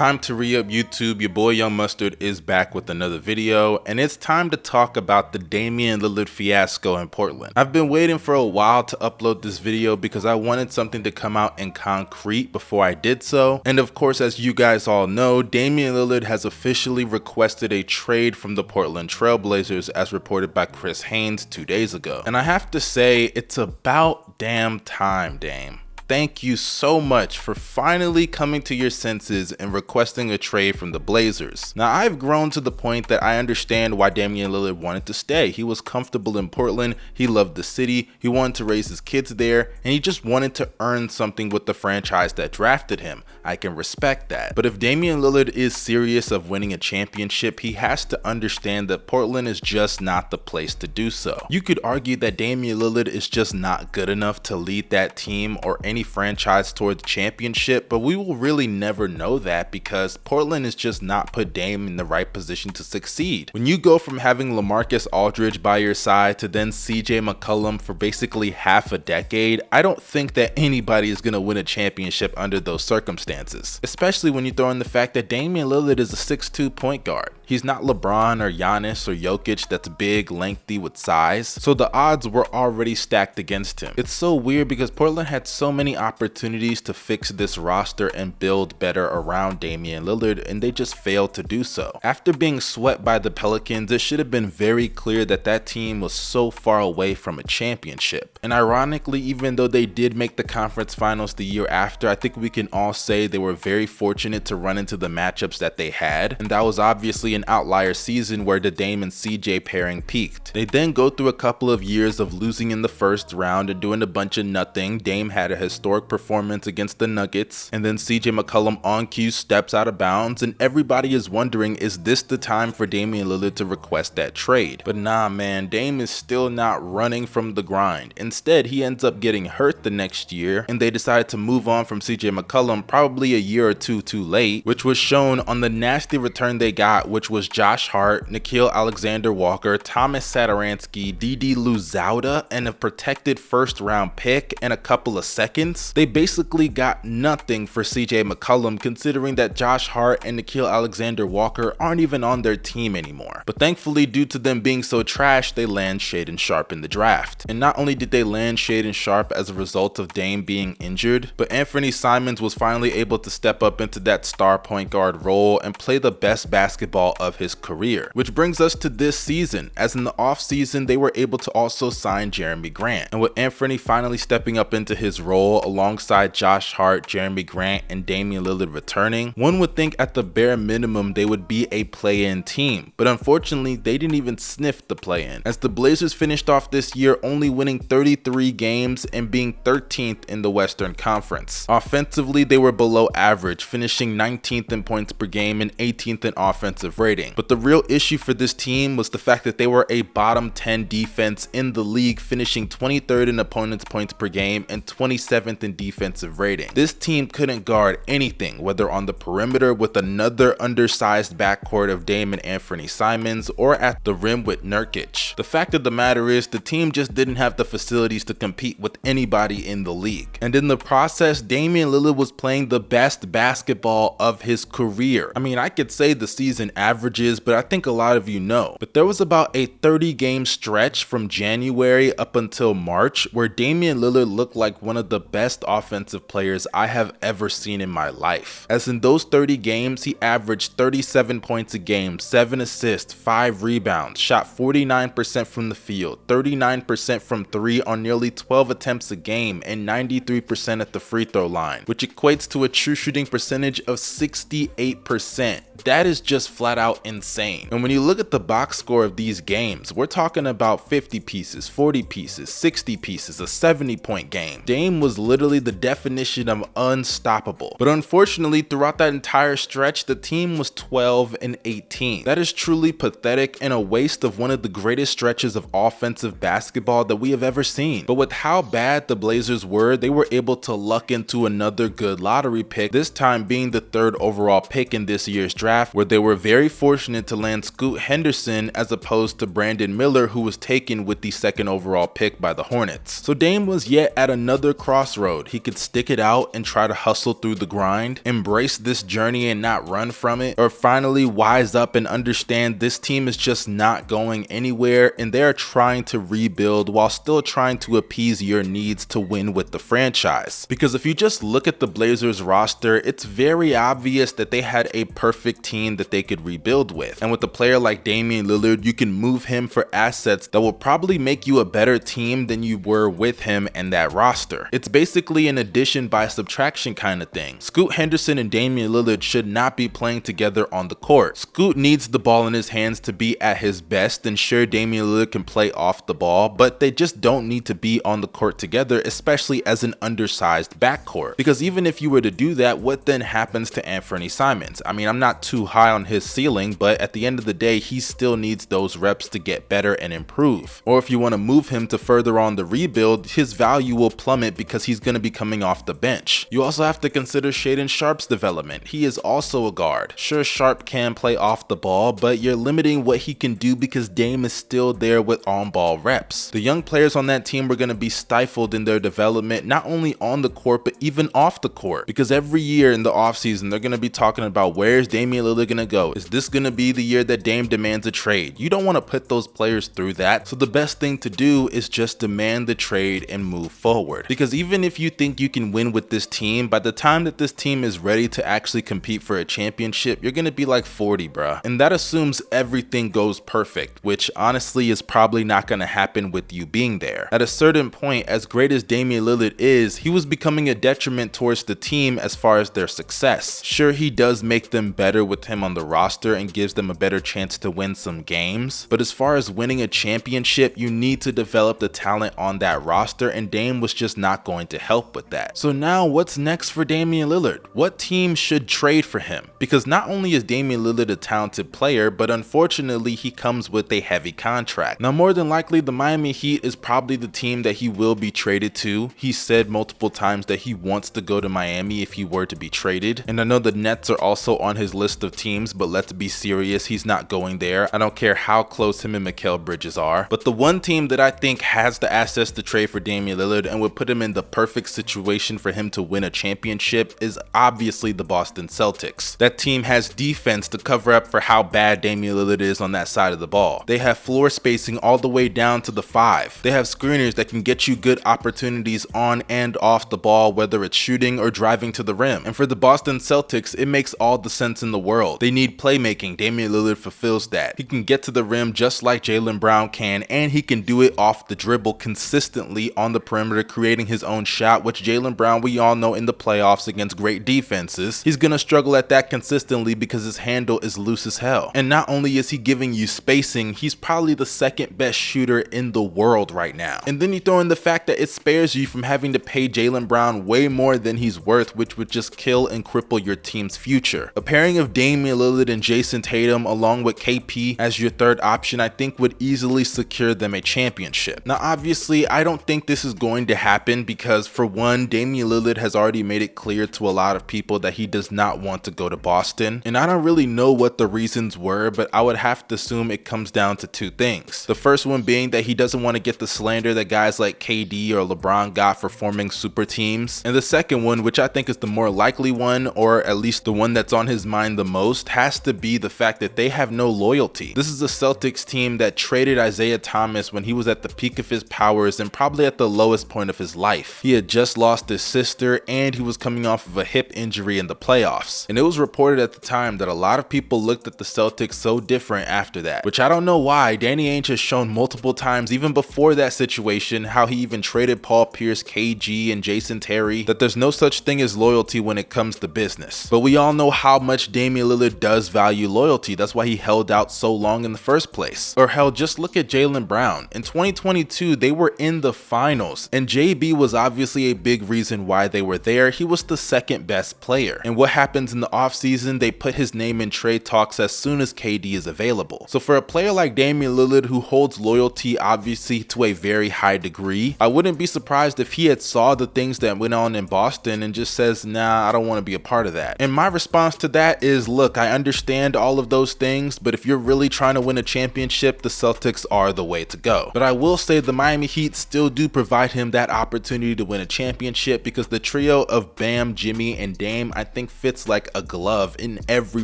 Time to re-up YouTube. Your boy Young Mustard is back with another video, and it's time to talk about the Damian Lillard fiasco in Portland. I've been waiting for a while to upload this video because I wanted something to come out in concrete before I did so. And of course, as you guys all know, Damian Lillard has officially requested a trade from the Portland Trail Blazers as reported by Chris Haynes 2 days ago. And I have to say, it's about damn time, Dame. Thank you so much for finally coming to your senses and requesting a trade from the Blazers. Now, I've grown to the point that I understand why Damian Lillard wanted to stay. He was comfortable in Portland, he loved the city, he wanted to raise his kids there, and he just wanted to earn something with the franchise that drafted him. I can respect that. But if Damian Lillard is serious of winning a championship, he has to understand that Portland is just not the place to do so. You could argue that Damian Lillard is just not good enough to lead that team or any franchise towards championship, but we will really never know that because Portland has just not put Dame in the right position to succeed. When you go from having LaMarcus Aldridge by your side to then CJ McCollum for basically half a decade, I don't think that anybody is going to win a championship under those circumstances, especially when you throw in the fact that Damian Lillard is a 6'2" point guard. He's not LeBron or Giannis or Jokic that's big, lengthy with size, so the odds were already stacked against him. It's so weird because Portland had so many opportunities to fix this roster and build better around Damian Lillard, and they just failed to do so. After being swept by the Pelicans, it should have been very clear that that team was so far away from a championship. And ironically, even though they did make the conference finals the year after, I think we can all say they were very fortunate to run into the matchups that they had, and that was obviously an outlier season where the Dame and CJ pairing peaked. They then go through a couple of years of losing in the first round and doing a bunch of nothing. Dame had a historic performance against the Nuggets, and then CJ McCollum on cue steps out of bounds, and everybody is wondering, is this the time for Damian Lillard to request that trade? But nah, man, Dame is still not running from the grind. Instead, he ends up getting hurt the next year, and they decided to move on from CJ McCollum probably a year or two too late, which was shown on the nasty return they got, which was Josh Hart, Nickeil Alexander-Walker, Thomas Satoransky, Didi Louzada, and a protected first round pick and a couple of seconds. They basically got nothing for CJ McCollum, considering that Josh Hart and Nickeil Alexander-Walker aren't even on their team anymore. But thankfully, due to them being so trash, they land Shaedon Sharpe in the draft. And not only did they land Shaedon Sharpe as a result of Dame being injured, but Anthony Simons was finally able to step up into that star point guard role and play the best basketball of his career. Which brings us to this season, as in the offseason they were able to also sign Jeremy Grant. And with Anthony finally stepping up into his role alongside Josh Hart, Jeremy Grant, and Damian Lillard returning, one would think at the bare minimum they would be a play-in team. But unfortunately, they didn't even sniff the play-in, as the Blazers finished off this year only winning 33 games and being 13th in the Western Conference. Offensively, they were below average, finishing 19th in points per game and 18th in offensive rating. But the real issue for this team was the fact that they were a bottom 10 defense in the league, finishing 23rd in opponents' points per game and 27th in defensive rating. This team couldn't guard anything, whether on the perimeter with another undersized backcourt of Dame and Anthony Simons, or at the rim with Nurkic. The fact of the matter is, the team just didn't have the facilities to compete with anybody in the league. And in the process, Damian Lillard was playing the best basketball of his career. I mean, I could say the season averages, but I think a lot of you know. But there was about a 30-game stretch from January up until March where Damian Lillard looked like one of the best offensive players I have ever seen in my life. As in those 30 games, he averaged 37 points a game, 7 assists, 5 rebounds, shot 49% from the field, 39% from 3 on nearly 12 attempts a game, and 93% at the free throw line, which equates to a true shooting percentage of 68%. That is just flat out insane. And when you look at the box score of these games, we're talking about 50 pieces, 40 pieces, 60 pieces, a 70-point game. Dame was literally the definition of unstoppable. But unfortunately, throughout that entire stretch, the team was 12-18. That is truly pathetic and a waste of one of the greatest stretches of offensive basketball that we have ever seen. But with how bad the Blazers were, they were able to luck into another good lottery pick, this time being the 3rd overall pick in this year's draft, where they were very fortunate to land Scoot Henderson as opposed to Brandon Miller, who was taken with the 2nd overall pick by the Hornets. So Dame was yet at another crossroad. He could stick it out and try to hustle through the grind, embrace this journey and not run from it, or finally wise up and understand this team is just not going anywhere and they're trying to rebuild while still trying to appease your needs to win with the franchise. Because if you just look at the Blazers roster, it's very obvious that they had a perfect team that they could rebuild with. And with a player like Damian Lillard, you can move him for assets that will probably make you a better team than you were with him and that roster. It's basically an addition by subtraction kind of thing. Scoot Henderson and Damian Lillard should not be playing together on the court. Scoot needs the ball in his hands to be at his best, and sure, Damian Lillard can play off the ball, but they just don't need to be on the court together, especially as an undersized backcourt. Because even if you were to do that, what then happens to Anthony Simons? I mean, I'm not too high on his ceiling, but at the end of the day, he still needs those reps to get better and improve. Or if you want to move him to further on the rebuild, his value will plummet because he's going to be coming off the bench. You also have to consider Shaedon Sharpe's development. He is also a guard. Sure, Sharpe can play off the ball, but you're limiting what he can do because Dame is still there with on-ball reps. The young players on that team were going to be stifled in their development, not only on the court, but even off the court. Because every year in the offseason, they're going to be talking about, where's Damian Lillard going to go? Is this going to be the year that Dame demands a trade? You don't want to put those players through that. So the best thing to do is just demand the trade and move forward. Because even if you think you can win with this team, by the time that this team is ready to actually compete for a championship, you're going to be like 40, bruh. And that assumes everything goes perfect, which honestly is probably not going to happen with you being there. At a certain point, as great as Damian Lillard is, he was becoming a detriment towards the team as far as their success. Sure, he does make them better with him on the roster and gives them a better chance to win some games, but as far as winning a championship, you need to develop the talent on that roster, and Dame was just not going to help with that. So now what's next for Damian Lillard? What team should trade for him? Because not only is Damian Lillard a talented player, but unfortunately he comes with a heavy contract. Now more than likely the Miami Heat is probably the team that he will be traded to. He said multiple times that he wants to go to Miami if he were to be traded, and I know the Nets are also on his list of teams, but let's be serious, he's not going there. I don't care how close him and Mikal Bridges are. But the one team that I think has the assets to trade for Damian Lillard and would put him in the perfect situation for him to win a championship is obviously the Boston Celtics. That team has defense to cover up for how bad Damian Lillard is on that side of the ball. They have floor spacing all the way down to the 5. They have screeners that can get you good opportunities on and off the ball, whether it's shooting or driving to the rim. And for the Boston Celtics, it makes all the sense in the world. They need playmaking. Damian Lillard fulfills that. He can get to the rim just like Jaylen Brown can, and he can do it off the dribble consistently on the perimeter, creating his own shot, which Jaylen Brown, we all know in the playoffs against great defenses, he's gonna struggle at that consistently because his handle is loose as hell. And not only is he giving you spacing, he's probably the 2nd best shooter in the world right now. And then you throw in the fact that it spares you from having to pay Jaylen Brown way more than he's worth, which would just kill and cripple your team's future. A pairing of Damian Lillard and Jason Tatum along with KP as your 3rd option, I think would easily secure them a championship. Now obviously I don't think this is going to happen because for one, Damian Lillard has already made it clear to a lot of people that he does not want to go to Boston, and I don't really know what the reasons were, but I would have to assume it comes down to 2 things. The first one being that he doesn't want to get the slander that guys like KD or LeBron got for forming super teams, and the second one, which I think is the more likely one, or at least the one that's on his mind the most, has to be the fact that they have no loyalty. This is a Celtics team that traded Isaiah Thomas when he was at the peak of his powers and probably at the lowest point of his life. He had just lost his sister and he was coming off of a hip injury in the playoffs. And it was reported at the time that a lot of people looked at the Celtics so different after that, which I don't know why. Danny Ainge has shown multiple times, even before that situation, how he even traded Paul Pierce, KG, and Jason Terry, that there's no such thing as loyalty when it comes to business. But we all know how much Damian Lillard does value loyalty. That's why he held out so long in the first place. Or hell, just look at Jaylen Brown. In 2022, they were in the finals, and JB was obviously a big reason why they were there. He was the 2nd best player. And what happens in the offseason? They put his name in trade talks as soon as KD is available. So for a player like Damian Lillard, who holds loyalty obviously to a very high degree, I wouldn't be surprised if he had saw the things that went on in Boston and just says, nah, I don't want to be a part of that. And my response to that is, look, I understand understand all of those things, but if you're really trying to win a championship, the Celtics are the way to go. But I will say the Miami Heat still do provide him that opportunity to win a championship because the trio of Bam, Jimmy, and Dame I think fits like a glove in every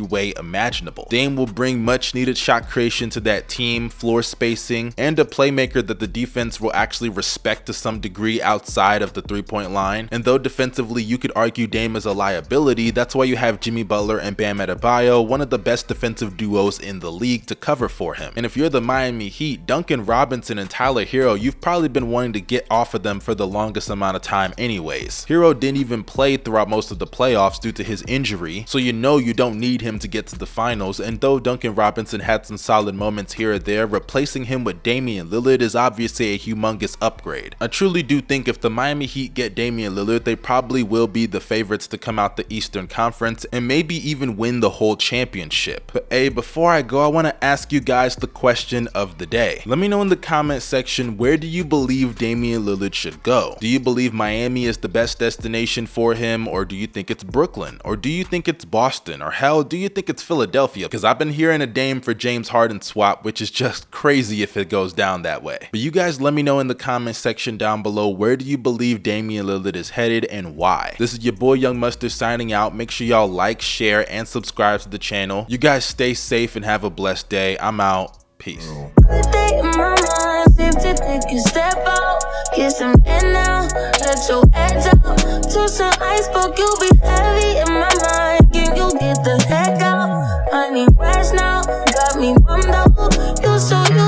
way imaginable. Dame will bring much needed shot creation to that team, floor spacing, and a playmaker that the defense will actually respect to some degree outside of the three-point line. And though defensively you could argue Dame is a liability, that's why you have Jimmy Butler and Bam Adebayo, one of the best defensive duos in the league, to cover for him. And if you're the Miami Heat, Duncan Robinson and Tyler Hero, you've probably been wanting to get off of them for the longest amount of time anyways. Hero didn't even play throughout most of the playoffs due to his injury, so you know you don't need him to get to the finals. And though Duncan Robinson had some solid moments here or there, replacing him with Damian Lillard is obviously a humongous upgrade. I truly do think if the Miami Heat get Damian Lillard, they probably will be the favorites to come out the Eastern Conference and maybe even win the whole championship. But hey, before I go, I want to ask you guys the question of the day. Let me know in the comment section, where do you believe Damian Lillard should go? Do you believe Miami is the best destination for him, or do you think it's Brooklyn, or do you think it's Boston, or hell, do you think it's Philadelphia? Because I've been hearing a Dame for James Harden swap, which is just crazy if it goes down that way. But you guys let me know in the comment section down below, where do you believe Damian Lillard is headed and why? This is your boy Young Mustard signing out. Make sure y'all like, share, and subscribe to the channel. You guys stay safe and have a blessed day. I'm out. Peace. Get some in now, let your edge out. To some iceberg, you'll be heavy in my mind. Can you get the heck out? I need rest now, got me bummed out. You so you